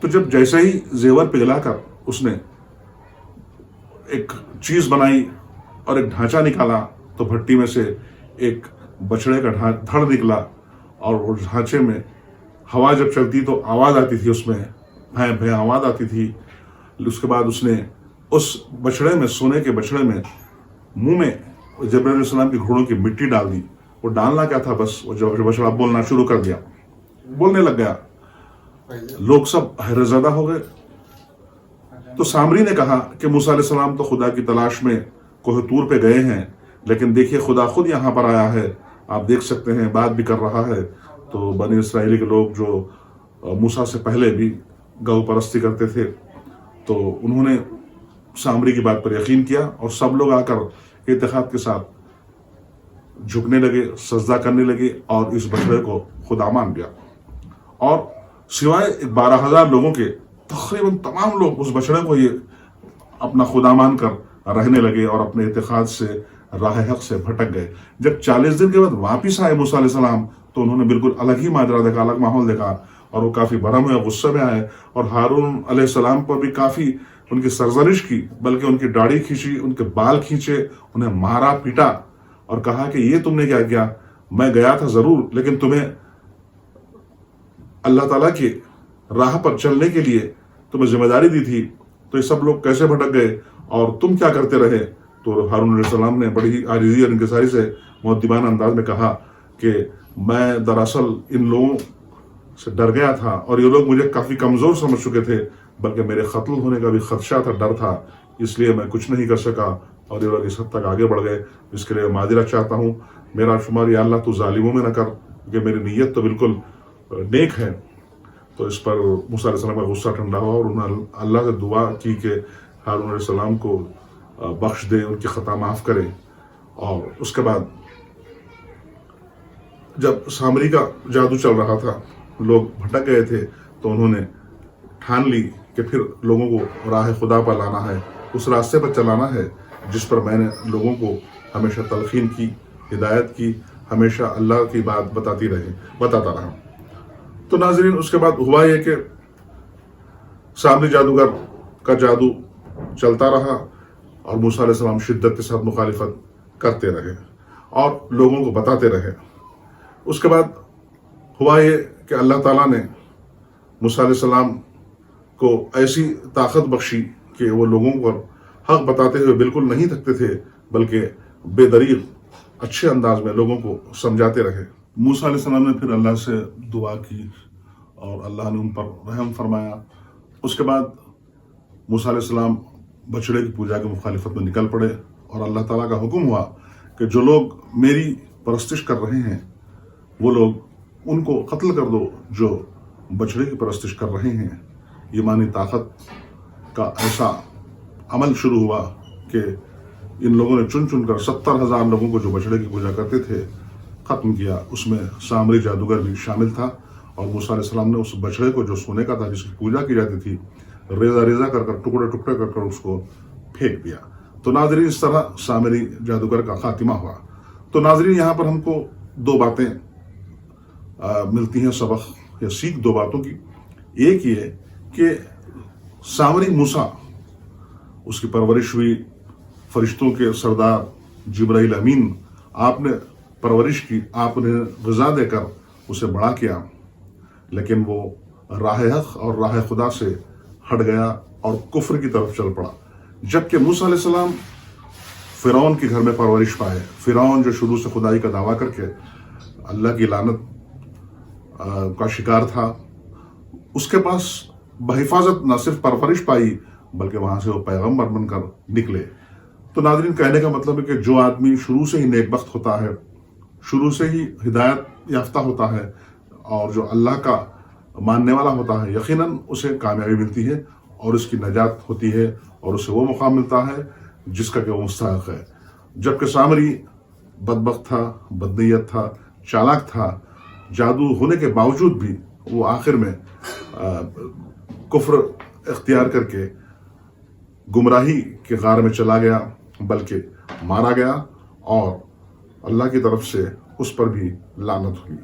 تو جب جیسے ہی زیور پگھلا کر اس نے ایک چیز بنائی اور ایک ڈھانچہ نکالا تو بھٹی میں سے ایک بچڑے کا دھڑ نکلا اور اس ڈھانچے میں ہوا جب چلتی تو آواز آتی تھی، اس میں بھیں بھیں آواز آتی تھی۔ اس کے بعد اس نے اس بچڑے میں، سونے کے بچڑے میں منہ میں جبرائیل علیہ السلام کے گھوڑوں کی مٹی ڈال دی۔ وہ ڈالنا کیا تھا، بس وہ جب بچڑا بولنا شروع کر دیا، بولنے لگ گیا، لوگ سب حیرت زدہ ہو گئے۔ تو سامری نے کہا کہ موسیٰ علیہ السلام تو خدا کی تلاش میں کوہ طور پہ گئے ہیں، لیکن دیکھیے خدا خود یہاں پر آیا ہے، آپ دیکھ سکتے ہیں بات بھی کر رہا ہے۔ تو بنی اسرائیلی کے لوگ جو موسیٰ سے پہلے بھی گو پرستی کرتے تھے، تو انہوں نے سامری کی بات پر یقین کیا اور سب لوگ آ کر اتحاد کے ساتھ جھکنے لگے، سجدہ کرنے لگے اور اس بچڑے کو خدا مان گیا۔ اور سوائے 12,000 لوگوں کے تقریباً تمام لوگ اس بچڑے کو یہ اپنا خدا مان کر رہنے لگے اور اپنے اتحاد سے، راہ حق سے بھٹک گئے۔ جب 40 دن کے بعد واپس آئے موسیٰ علیہ السلام تو انہوں نے بالکل الگ ہی ماجرا دیکھا، الگ ماحول دیکھا، اور وہ کافی برہم ہوئے، غصے میں آئے اور ہارون علیہ السلام پر بھی کافی ان کی سرزنش کی، بلکہ ان کی داڑھی کھینچی، ان کے بال کھینچے، انہیں مارا پیٹا اور کہا کہ یہ تم نے کیا کیا؟ میں گیا تھا ضرور، لیکن تمہیں اللہ تعالیٰ کی راہ پر چلنے کے لیے تمہیں ذمہ داری دی تھی، تو یہ سب لوگ کیسے بھٹک گئے اور تم کیا کرتے رہے؟ تو ہارون علیہ السلام نے بڑی ہی عاجزی اور انکساری سے مؤدبانہ انداز میں کہا کہ میں دراصل ان لوگوں سے ڈر گیا تھا اور یہ لوگ مجھے کافی کمزور سمجھ چکے تھے، بلکہ میرے قتل ہونے کا بھی خدشہ تھا، ڈر تھا، اس لیے میں کچھ نہیں کر سکا اور یہ لوگ اس حد تک آگے بڑھ گئے، جس کے لیے معذرت چاہتا ہوں۔ میرا شمار یا اللہ تو ظالموں میں نہ کر، کیونکہ میری نیت تو بالکل نیک ہے۔ تو اس پر موسیٰ علیہ السلام کا غصہ ٹھنڈا ہوا اور انہوں نے اللہ سے دعا کی کہ ہارون علیہ السلام کو بخش دے، ان کی خطا معاف کرے۔ اور اس کے بعد جب سامری کا جادو چل رہا تھا، لوگ بھٹک گئے تھے، تو انہوں نے ٹھان لی کہ پھر لوگوں کو راہ خدا پر لانا ہے، اس راستے پر چلانا ہے جس پر میں نے لوگوں کو ہمیشہ تلقین کی، ہدایت کی، ہمیشہ اللہ کی بات بتاتا رہا۔ تو ناظرین اس کے بعد ہوا یہ کہ سامری جادوگر کا جادو چلتا رہا اور موسیٰ علیہ السلام شدت کے ساتھ مخالفت کرتے رہے اور لوگوں کو بتاتے رہے۔ اس کے بعد ہوا یہ کہ اللہ تعالیٰ نے موسیٰ علیہ السلام کو ایسی طاقت بخشی کہ وہ لوگوں کو حق بتاتے ہوئے بالکل نہیں تھکتے تھے، بلکہ بے دریغ اچھے انداز میں لوگوں کو سمجھاتے رہے۔ موسیٰ علیہ السلام نے پھر اللہ سے دعا کی اور اللہ نے ان پر رحم فرمایا۔ اس کے بعد موسیٰ علیہ السلام بچڑے کی پوجا کی مخالفت میں نکل پڑے اور اللہ تعالیٰ کا حکم ہوا کہ جو لوگ میری پرستش کر رہے ہیں وہ لوگ ان کو قتل کر دو جو بچڑے کی پرستش کر رہے ہیں۔ ایمانی طاقت کا ایسا عمل شروع ہوا کہ ان لوگوں نے چن چن کر 70,000 لوگوں کو جو بچڑے کی پوجا کرتے تھے ختم کیا۔ اس میں سامری جادوگر بھی شامل تھا اور موسیٰ علیہ السلام نے اس بچڑے کو جو سونے کا تھا، جس کی پوجا کی جاتی تھی، ریزہ ریزہ کر کر، ٹکڑے ٹکڑے کر کر اس کو پھینک دیا۔ تو ناظرین اس طرح سامری جادوگر کا خاتمہ ہوا۔ تو ناظرین یہاں پر ہم کو دو باتیں ملتی ہیں، سبق یا سیکھ دو باتوں کی۔ ایک یہ کہ سامری موسیٰ، اس کی پرورش ہوئی فرشتوں کے سردار جبرائیل امین، آپ نے پرورش کی، آپ نے غذا دے کر اسے بڑا کیا، لیکن وہ راہ حق اور راہ خدا سے ہٹ گیا اور کفر کی طرف چل پڑا۔ جبکہ موسیٰ علیہ السلام فرعون کے گھر میں پرورش پائے۔ فرعون جو شروع سے خدائی کا دعویٰ کر کے اللہ کی لعنت کا شکار تھا، اس کے پاس بحفاظت نہ صرف پرورش پائی بلکہ وہاں سے وہ پیغمبر بن کر نکلے۔ تو ناظرین کہنے کا مطلب ہے کہ جو آدمی شروع سے ہی نیک بخت ہوتا ہے، شروع سے ہی ہدایت یافتہ ہوتا ہے اور جو اللہ کا ماننے والا ہوتا ہے، یقیناً اسے کامیابی ملتی ہے اور اس کی نجات ہوتی ہے اور اسے وہ مقام ملتا ہے جس کا کہ وہ مستحق ہے۔ جبکہ سامری بدبخت تھا، بدنیت تھا، چالاک تھا، جادو ہونے کے باوجود بھی وہ آخر میں کفر اختیار کر کے گمراہی کے غار میں چلا گیا، بلکہ مارا گیا اور اللہ کی طرف سے اس پر بھی لعنت ہوئی۔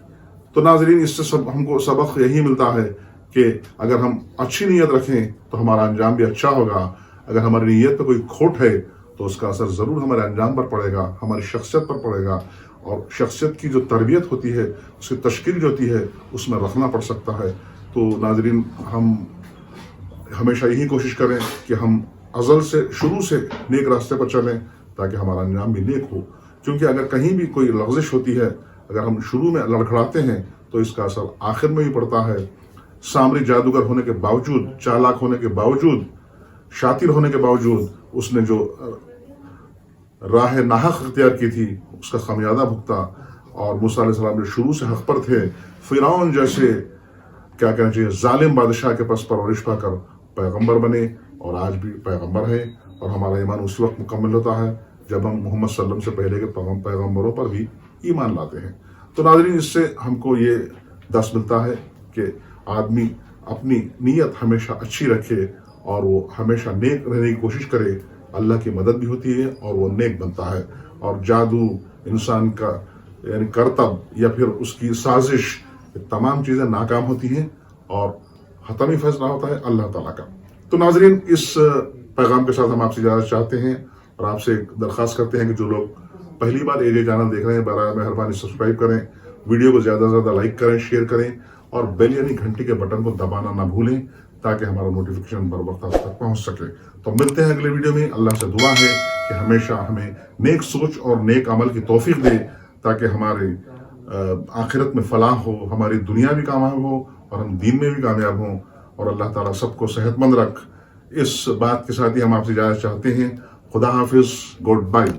تو ناظرین اس سے ہم کو سبق یہی ملتا ہے کہ اگر ہم اچھی نیت رکھیں تو ہمارا انجام بھی اچھا ہوگا، اگر ہماری نیت میں کوئی کھوٹ ہے تو اس کا اثر ضرور ہمارے انجام پر پڑے گا، ہماری شخصیت پر پڑے گا، اور شخصیت کی جو تربیت ہوتی ہے، اس کی تشکیل جو ہوتی ہے، اس میں رکھنا پڑ سکتا ہے۔ تو ناظرین، ہم ہمیشہ یہی کوشش کریں کہ ہم ازل سے شروع سے نیک راستے پر چلیں تاکہ ہمارا انجام بھی نیک ہو، کیونکہ اگر کہیں بھی کوئی لغزش ہوتی ہے، اگر ہم شروع میں لڑکھڑاتے ہیں تو اس کا اثر آخر میں ہی پڑتا ہے۔ سامری جادوگر ہونے کے باوجود، چالاک ہونے کے باوجود، شاطر ہونے کے باوجود، اس نے جو راہ ناحق اختیار کی تھی اس کا خمیازہ بھگتا، اور موسیٰ علیہ السلام جو شروع سے حق پر تھے، فرعون جیسے کیا کہنا چاہیے ظالم بادشاہ کے پاس پرورش پا کر پیغمبر بنے، اور آج بھی پیغمبر ہیں، اور ہمارا ایمان اسی وقت مکمل ہوتا ہے جب ہم محمد صلی اللہ علیہ وسلم سے پہلے کے پیغمبروں پر بھی ایمان لاتے ہیں۔ تو ناظرین، اس سے ہم کو یہ درس ملتا ہے کہ آدمی اپنی نیت ہمیشہ اچھی رکھے اور وہ ہمیشہ نیک رہنے کی کوشش کرے، اللہ کی مدد بھی ہوتی ہے اور وہ نیک بنتا ہے۔ اور جادو، انسان کا یعنی کرتب یا پھر اس کی سازش، تمام چیزیں ناکام ہوتی ہیں اور حتمی فیصلہ ہوتا ہے اللہ تعالیٰ کا۔ تو ناظرین، اس پیغام کے ساتھ ہم آپ سے اجازت چاہتے ہیں اور آپ سے درخواست کرتے ہیں کہ جو لوگ پہلی بار AJ چینل دیکھ رہے ہیں، برائے مہربانی سبسکرائب کریں، ویڈیو کو زیادہ سے زیادہ لائک کریں، شیئر کریں، اور بیل یعنی گھنٹی کے بٹن کو دبانا نہ بھولیں تاکہ ہمارا نوٹیفیکیشن بر وقت آپ تک پہنچ سکے۔ تو ملتے ہیں اگلے ویڈیو میں۔ اللہ سے دعا ہے کہ ہمیشہ ہمیں نیک سوچ اور نیک عمل کی توفیق دے تاکہ ہمارے آخرت میں فلاح ہو، ہماری دنیا بھی کامیاب ہو اور ہم دین میں بھی کامیاب ہوں، اور اللہ تعالیٰ سب کو صحت مند رکھ۔ اس بات کے ساتھ ہی ہم آپ سے اجازت چاہتے ہیں۔ خدا حافظ، گڈ بائی۔